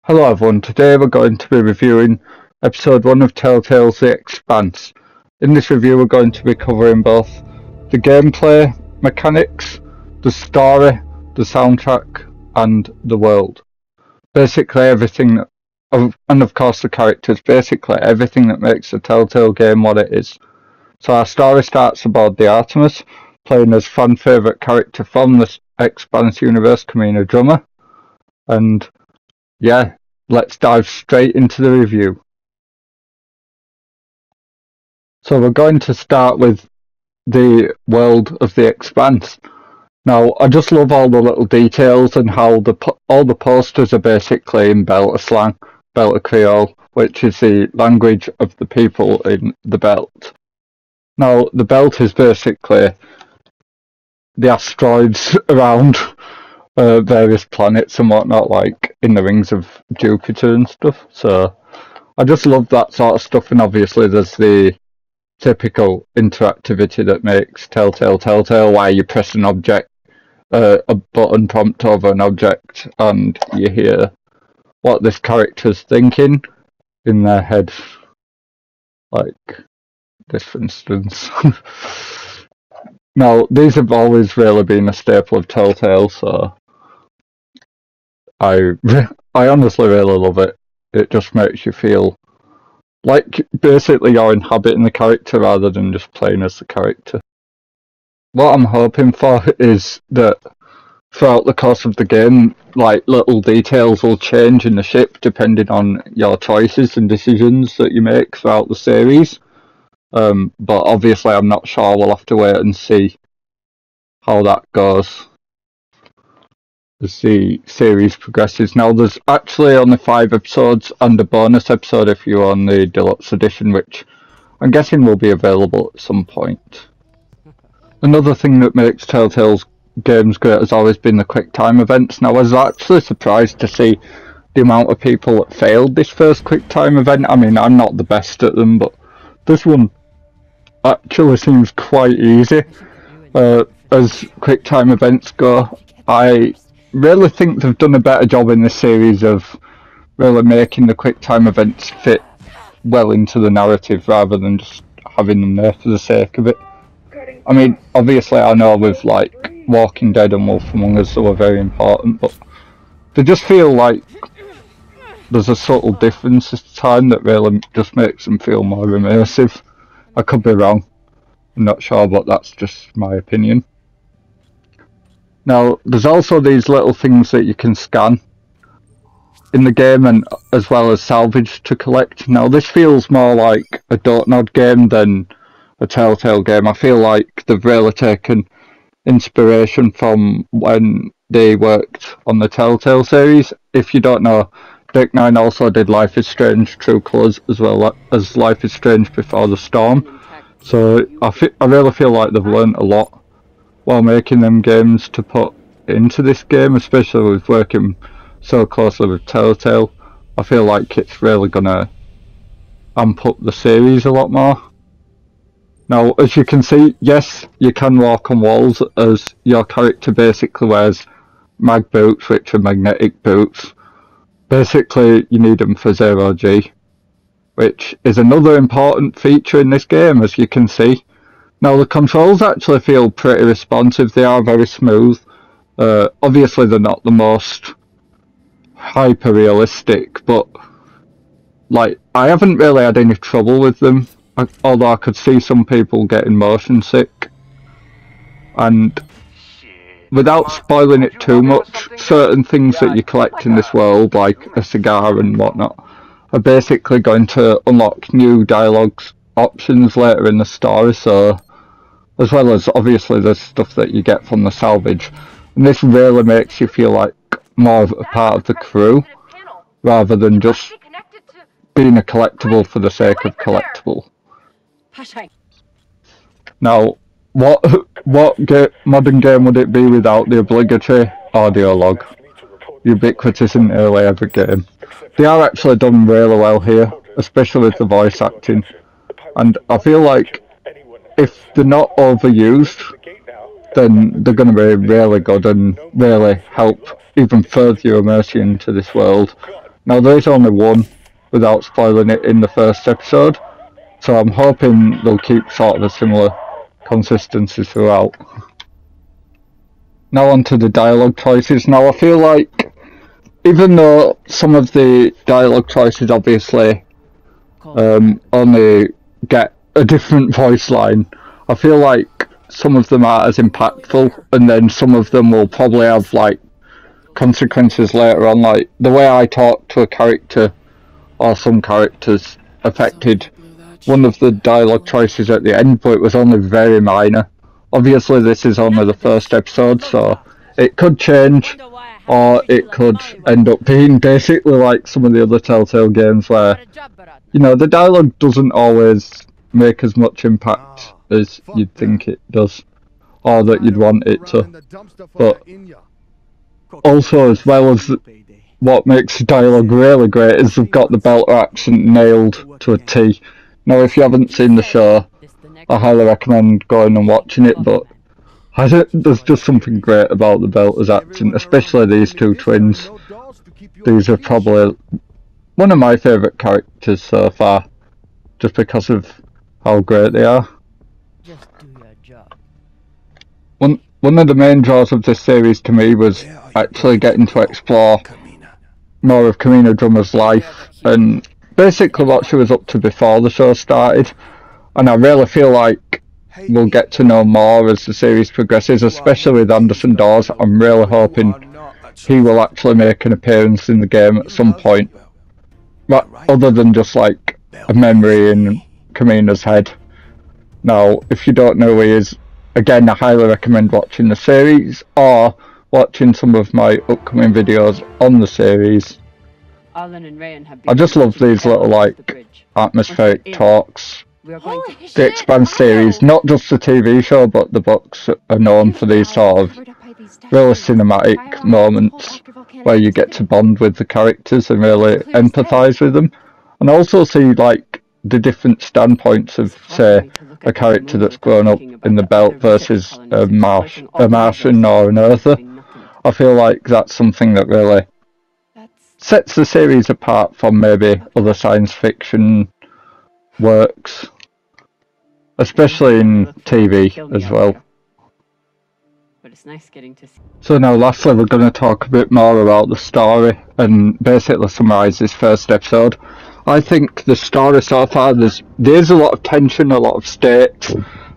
Hello everyone, today we're going to be reviewing episode 1 of Telltale's The Expanse. In this review we're going to be covering both the gameplay mechanics, the story, the soundtrack and the world. Basically everything, and of course the characters, basically everything that makes the Telltale game what it is. So our story starts aboard the Artemis, playing as fan favourite character from the Expanse universe, Kamina Drummer, and yeah, let's dive straight into the review. So we're going to start with the world of the Expanse. Now, I just love all the little details and how all the posters are basically in Belter slang, Belter Creole, which is the language of the people in the Belt. Now, the Belt is basically the asteroids around various planets and whatnot, like in the rings of Jupiter and stuff. So I just love that sort of stuff, and obviously there's the typical interactivity that makes Telltale, where you press an object, a button prompt over an object, and you hear what this character's thinking in their head. Like this, for instance. Now, these have always really been a staple of Telltale, so I honestly really love it. It just makes you feel like basically you're inhabiting the character rather than just playing as the character. What I'm hoping for is that throughout the course of the game, like little details will change in the ship depending on your choices and decisions that you make throughout the series. But obviously I'm not sure, we'll have to wait and see how that goes as the series progresses. Now, there's actually only 5 episodes and a bonus episode if you own the deluxe edition, which I'm guessing will be available at some point. Another thing that makes Telltale's games great has always been the quick time events. Now, I was actually surprised to see the amount of people that failed this first quick time event. I mean, I'm not the best at them, but this one actually seems quite easy. As quick time events go, I really think they've done a better job in this series of really making the quick time events fit well into the narrative rather than just having them there for the sake of it. I mean, obviously I know with like Walking Dead and Wolf Among Us they were very important, but they just feel like there's a subtle difference this time that really just makes them feel more immersive. I could be wrong, I'm not sure, but that's just my opinion. Now, there's also these little things that you can scan in the game, and as well as salvage to collect. Now, this feels more like a Dotnod game than a Telltale game. I feel like they've really taken inspiration from when they worked on the Telltale series. If you don't know, Dick Nine also did Life is Strange True Colours as well as Life is Strange Before the Storm. So I really feel like they've learned a lot while making them games to put into this game, especially with working so closely with Telltale. I feel like it's really gonna amp up the series a lot more. Now, as you can see, yes, you can walk on walls as your character basically wears mag boots, which are magnetic boots. Basically, you need them for 0G, which is another important feature in this game, as you can see. Now, the controls actually feel pretty responsive, they are very smooth. Obviously they're not the most hyper realistic, but like I haven't really had any trouble with them, although I could see some people getting motion sick. And without spoiling it too much, certain things that you collect in this world, like a cigar and whatnot, are basically going to unlock new dialogue options later in the story, so as well as obviously the stuff that you get from the salvage. And this really makes you feel like more of a part of the crew, rather than just being a collectible for the sake of collectible. Now, what modern game would it be without the obligatory audio log? Ubiquitous in nearly every game. They are actually done really well here, especially with the voice acting. And I feel like if they're not overused, then they're going to be really good and really help even further your immersion into this world. Now there is only one, without spoiling it, in the first episode, so I'm hoping they'll keep sort of a similar consistency throughout. Now on to the dialogue choices. Now I feel like, even though some of the dialogue choices obviously only get a different voice line, I feel like some of them aren't as impactful, and then some of them will probably have like consequences later on. Like the way I talk to a character or some characters affected one of the dialogue choices at the end, but it was only very minor. Obviously this is only the first episode, so it could change, or it could end up being basically like some of the other Telltale games where, you know, the dialogue doesn't always make as much impact as you'd think it does, or that you'd want it to. But also, as well as what makes the dialogue really great, is they've got the Belter accent nailed to a T. Now, if you haven't seen the show, I highly recommend going and watching it, but there's just something great about the Belter's accent, especially these two twins. These are probably one of my favourite characters so far, just because of how great they are. Just do your job. One of the main draws of this series to me was actually getting to explore more of Kamina Drummer's life, and basically what she was up to before the show started. And I really feel like we'll get to know more as the series progresses, especially with Anderson Dawes. I'm really hoping he will actually make an appearance in the game at some point, but other than just like a memory in Kamina's head. Now, if you don't know who he is, again, I highly recommend watching the series or watching some of my upcoming videos on the series. I just love these little like atmospheric talks. The Expanse series, not just the TV show, but the books are known for these sort of really cinematic moments where you get to bond with the characters and really empathise with them, and also see like the different standpoints of, say, a character that's grown up in the Belt versus a Martian or an Earther. I feel like that's something that really sets the series apart from maybe other science fiction works, especially in TV as well. But it's nice getting to see. So now lastly we're going to talk a bit more about the story and basically summarise this first episode. I think the story so far, there's a lot of tension, a lot of stakes.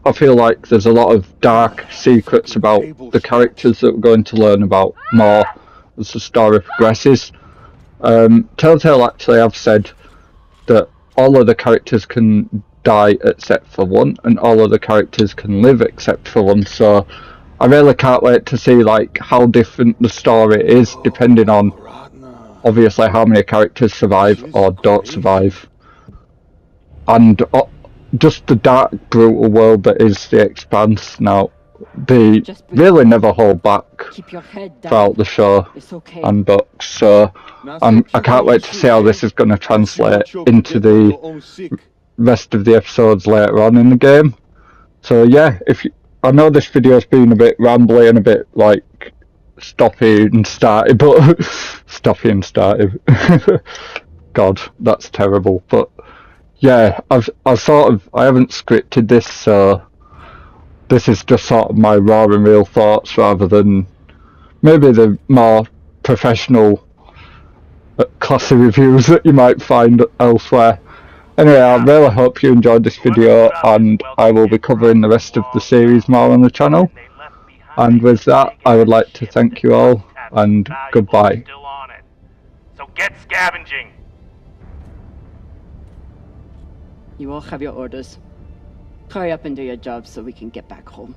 I feel like there's a lot of dark secrets about the characters that we're going to learn about more as the story progresses. Telltale actually have said that all of the characters can die except for one, and all of the characters can live except for one, so I really can't wait to see like how different the story is depending on obviously how many characters survive or don't survive, and just the dark, brutal world that is the Expanse. Now, they really never hold back throughout the show and books, so I can't wait to see how this is going to translate into the rest of the episodes later on in the game. So yeah, I know this video's been a bit rambly and a bit like stoppy and starty, but stoppy and starty. God, that's terrible. But yeah, I haven't scripted this, so this is just sort of my raw and real thoughts rather than maybe the more professional, classy reviews that you might find elsewhere. Anyway, I really hope you enjoyed this video, and I will be covering the rest of the series more on the channel. And with that, I would like to thank you all, and goodbye. So get scavenging! You all have your orders. Hurry up and do your job so we can get back home.